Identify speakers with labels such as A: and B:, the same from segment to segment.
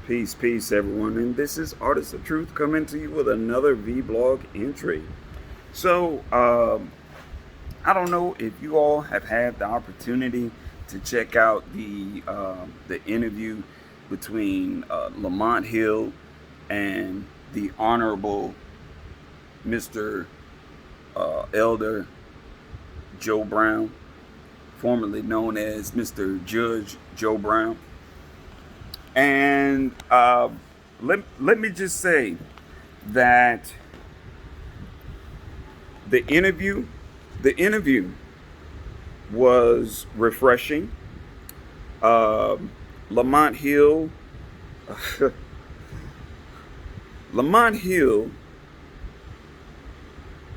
A: Peace, everyone. And this is Artist of Truth coming to you with another vlog entry. So, I don't know if you all have had the opportunity to check out the interview between Lamont Hill and the Honorable Mr. Elder Joe Brown, formerly known as Mr. Judge Joe Brown. And let me just say that the interview was refreshing. Lamont Hill, Lamont Hill,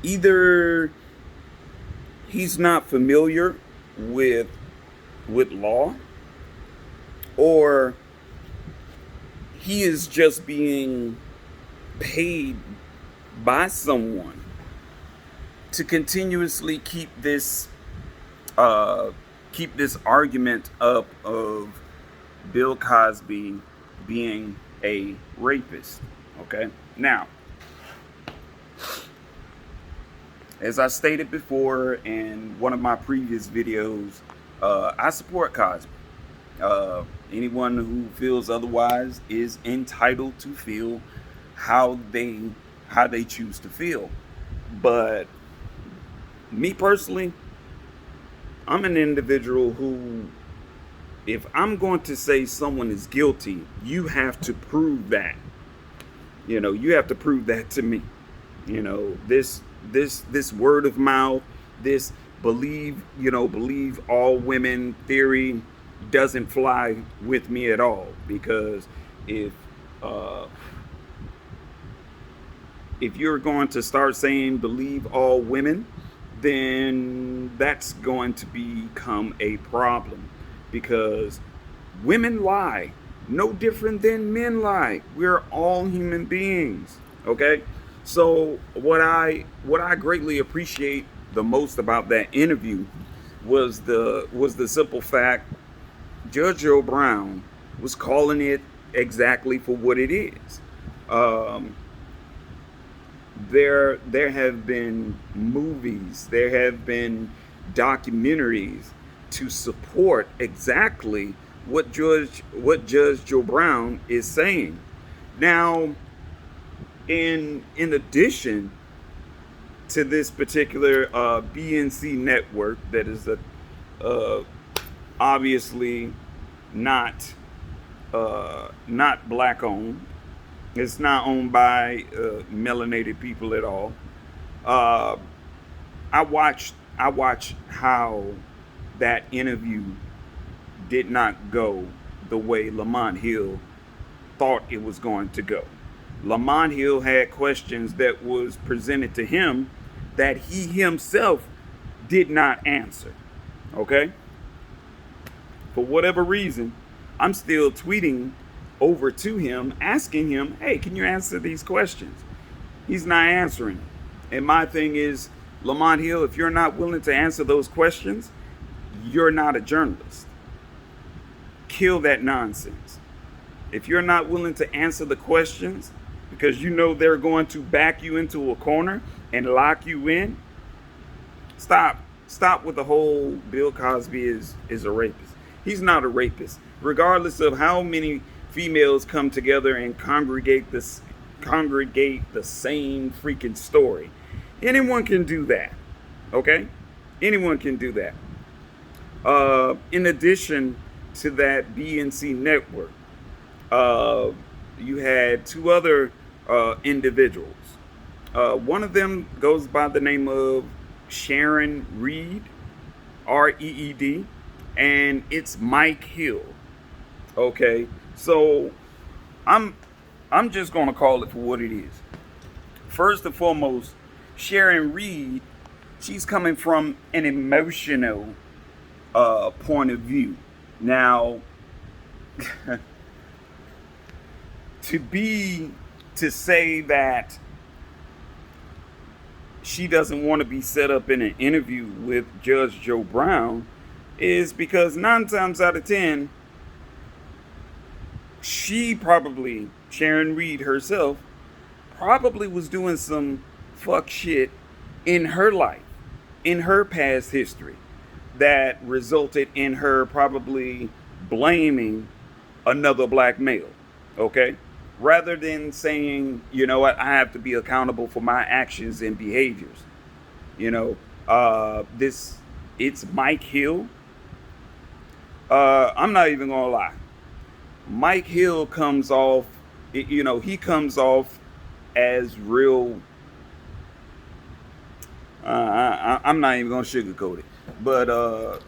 A: either he's not familiar with law, or he is just being paid by someone to continuously keep this argument up of Bill Cosby being a rapist. Okay, now, as I stated before in one of my previous videos, I support Cosby. Anyone who feels otherwise is entitled to feel how they choose to feel. But me personally, I'm an individual who, if I'm going to say someone is guilty, you have to prove that. You have to prove that to me. This word of mouth, this believe all women theory doesn't fly with me at all, because if you're going to start saying believe all women, then that's going to become a problem, because women lie no different than men lie. We're all human beings. Okay, so what I greatly appreciate the most about that interview was the simple fact Judge Joe Brown was calling it exactly for what it is. There have been movies, there have been documentaries to support exactly what Judge Joe Brown is saying. Now, in addition to this particular BNC network that is obviously not black owned. It's not owned by melanated people at all. I watched how that interview did not go the way Lamont Hill thought it was going to go. Lamont Hill had questions that was presented to him that he himself did not answer. Okay? For whatever reason, I'm still tweeting over to him, asking him, hey, can you answer these questions? He's not answering. And my thing is, Lamont Hill, if you're not willing to answer those questions, you're not a journalist. Kill that nonsense. If you're not willing to answer the questions because you know they're going to back you into a corner and lock you in, stop with the whole Bill Cosby is a rapist. He's not a rapist. Regardless of how many females come together and congregate the same freaking story, anyone can do that. Okay? Anyone can do that. In addition to that BNC network, you had two other individuals. One of them goes by the name of Sharon Reed, Reed, and it's Mike Hill. Okay, so I'm just gonna call it for what it is. First and foremost, Sharon Reed, she's coming from an emotional point of view. Now, to say that she doesn't want to be set up in an interview with Judge Joe Brown is because 9 times out of 10, she probably, Sharon Reed herself, probably was doing some fuck shit in her life, in her past history, that resulted in her probably blaming another black male. Okay? Rather than saying, you know what, I have to be accountable for my actions and behaviors. You know, this, it's Mike Hill. I'm not even gonna lie. Mike Hill comes off, you know, he comes off as real. I'm not even gonna sugarcoat it, but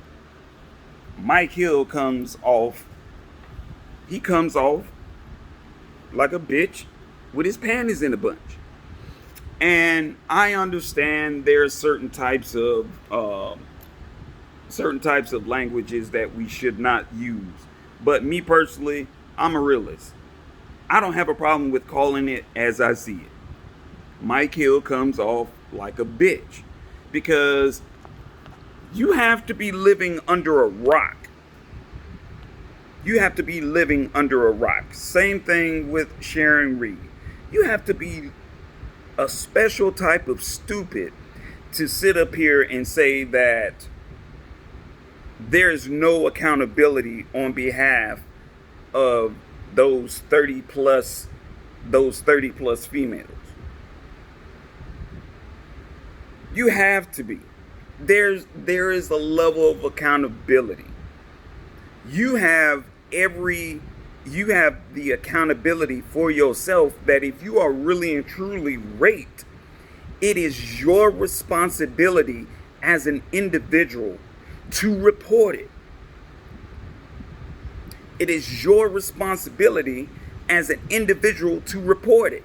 A: Mike Hill comes off. He comes off like a bitch with his panties in a bunch. And I understand there are certain types of languages that we should not use. But me personally, I'm a realist. I don't have a problem with calling it as I see it. Mike Hill comes off like a bitch because you have to be living under a rock. You have to be living under a rock. Same thing with Sharon Reed. You have to be a special type of stupid to sit up here and say that there's no accountability on behalf of those 30 plus females. You have to be. There is a level of accountability. You have the accountability for yourself that if you are really and truly raped, it is your responsibility as an individual to report it. It is your responsibility as an individual to report it.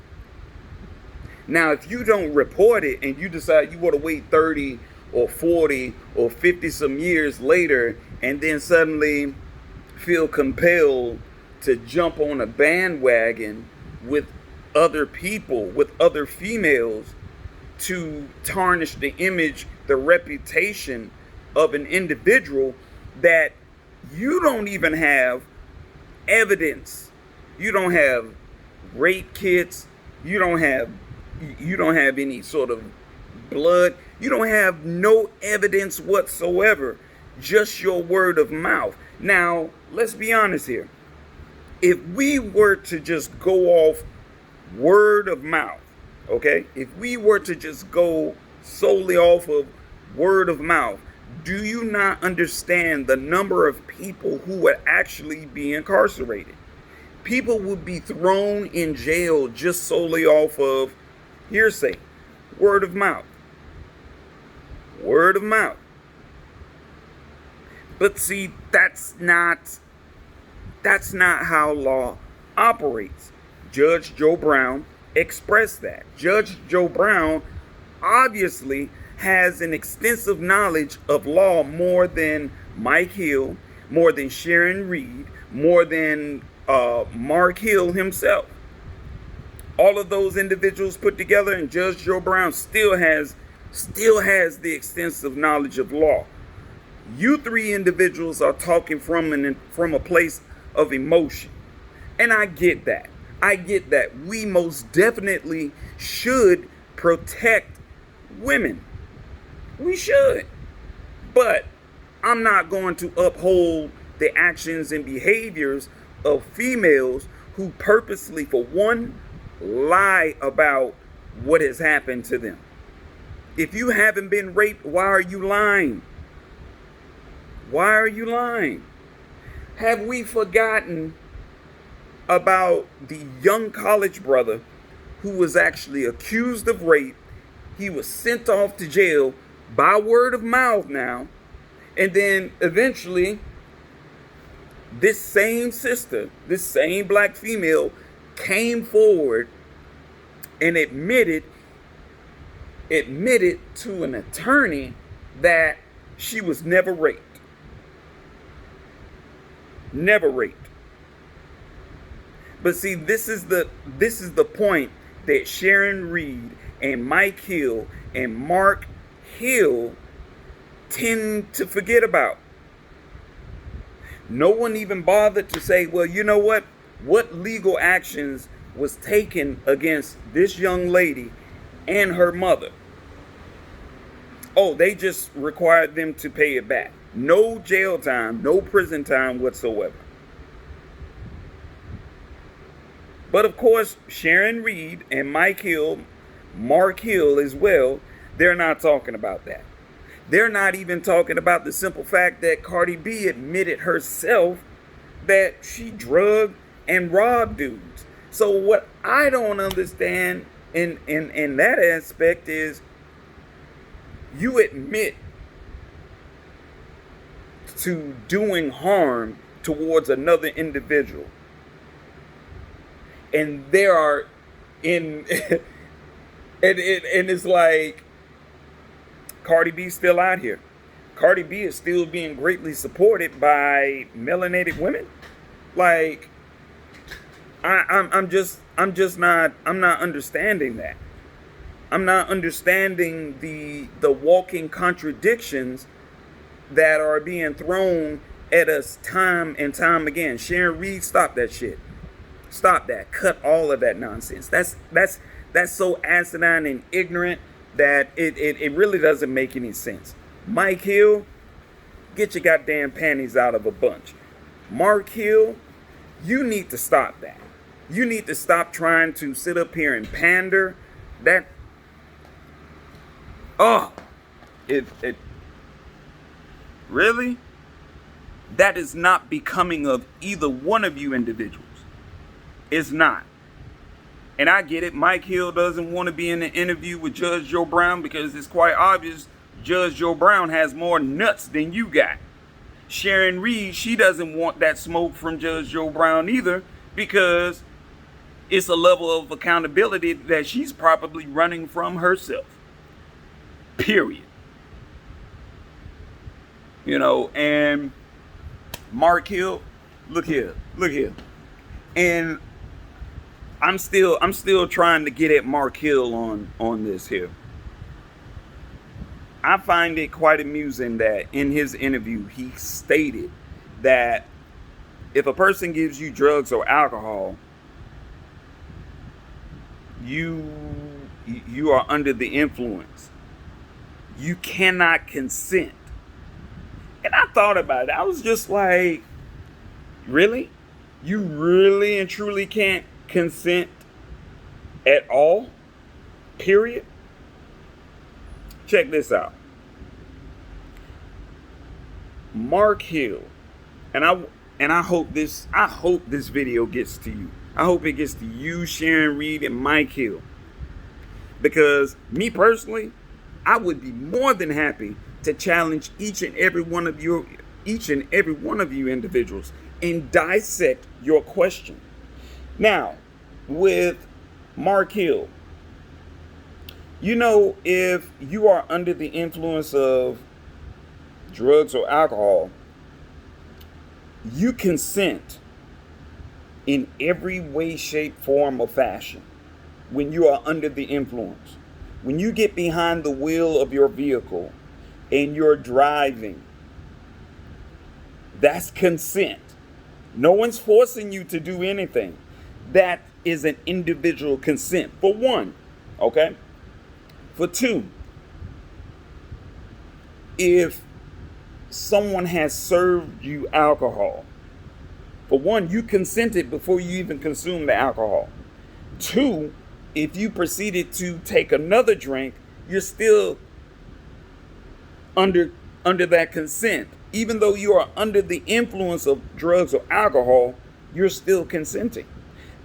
A: Now, if you don't report it and you decide you want to wait 30 or 40 or 50 some years later and then suddenly feel compelled to jump on a bandwagon with other people, with other females, to tarnish the image, the reputation of an individual that you don't even have evidence. You don't have rape kits. You don't have any sort of blood. You don't have no evidence whatsoever. Just your word of mouth. Now, let's be honest here. If we were to just go off word of mouth, okay? If we were to just go solely off of word of mouth, do you not understand the number of people who would actually be incarcerated? People would be thrown in jail just solely off of hearsay, word of mouth. Word of mouth. But see, that's not how law operates. Judge Joe Brown expressed that. Judge Joe Brown obviously has an extensive knowledge of law more than Mike Hill, more than Sharon Reed, more than Marc Hill himself. All of those individuals put together, and Judge Joe Brown still has the extensive knowledge of law. You three individuals are talking from a place of emotion. And I get that. I get that. We most definitely should protect women. We should. But I'm not going to uphold the actions and behaviors of females who purposely, for one, lie about what has happened to them. If you haven't been raped, why are you lying? Why are you lying? Have we forgotten about the young college brother who was actually accused of rape? He was sent off to jail by word of mouth now. And then eventually, this same sister, this same black female came forward and admitted to an attorney that she was never raped. Never raped. But see, this is the point that Sharon Reed and Mike Hill and Marc Hill tend to forget about. No one even bothered to say, well, you know what? What legal actions was taken against this young lady and her mother? Oh, they just required them to pay it back. No jail time, no prison time whatsoever. But of course, Sharon Reed and Marc Hill as well, they're not talking about that. They're not even talking about the simple fact that Cardi B admitted herself that she drugged and robbed dudes. So what I don't understand in that aspect is, you admit to doing harm towards another individual, and there are and it's like, Cardi B still out here. Cardi B is still being greatly supported by melanated women. Like, I'm not understanding that. I'm not understanding the walking contradictions that are being thrown at us time and time again. Sharon Reed, stop that shit. Stop that. Cut all of that nonsense. That's so asinine and ignorant that it really doesn't make any sense. Marc Hill, get your goddamn panties out of a bunch. Marc Hill, you need to stop that. You need to stop trying to sit up here and pander. That, oh, it really? That is not becoming of either one of you individuals. It's not. And I get it. Marc Hill doesn't want to be in an interview with Judge Joe Brown because it's quite obvious Judge Joe Brown has more nuts than you got. Sharon Reed, she doesn't want that smoke from Judge Joe Brown either, because it's a level of accountability that she's probably running from herself. Period. You know, and Marc Hill, look here. And I'm still trying to get at Marc Hill on this here. I find it quite amusing that in his interview he stated that if a person gives you drugs or alcohol, you are under the influence. You cannot consent. And I thought about it. I was just like, really? You really and truly can't consent at all? Period? Check this out. Marc Hill, and I hope this video gets to you. I hope it gets to you, Sharon Reed, and Marc Hill. Because me personally, I would be more than happy to challenge each and every one of you individuals and dissect your question. Now, with Marc Hill, you know, if you are under the influence of drugs or alcohol, you consent in every way, shape, form, or fashion when you are under the influence. When you get behind the wheel of your vehicle and you're driving, that's consent. No one's forcing you to do anything. That is an individual consent, for one, okay? For two, if someone has served you alcohol, for one, you consented before you even consumed the alcohol. Two, if you proceeded to take another drink, you're still under that consent. Even though you are under the influence of drugs or alcohol, you're still consenting.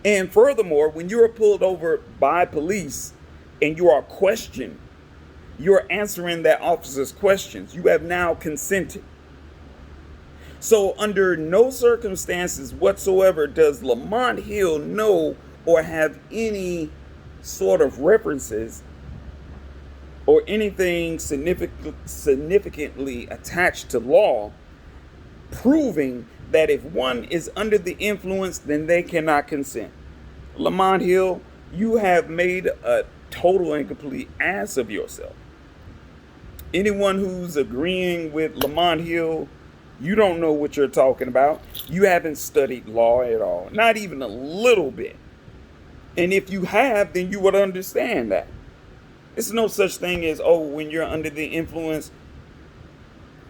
A: And furthermore, when you are pulled over by police and you are questioned, you're answering that officer's questions. You have now consented. So under no circumstances whatsoever does Lamont Hill know or have any sort of references or anything significantly attached to law proving that if one is under the influence, then they cannot consent. Lamont Hill, you have made a total and complete ass of yourself. Anyone who's agreeing with Lamont Hill You don't know what you're talking about. You haven't studied law at all, not even a little bit. And if you have, then you would understand that. It's no such thing as, oh, when you're under the influence,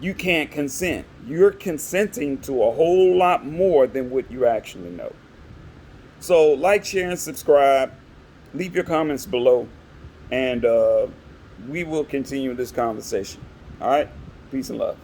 A: you can't consent. You're consenting to a whole lot more than what you actually know. So, like, share, and subscribe. Leave your comments below, and we will continue this conversation. All right? Peace and love.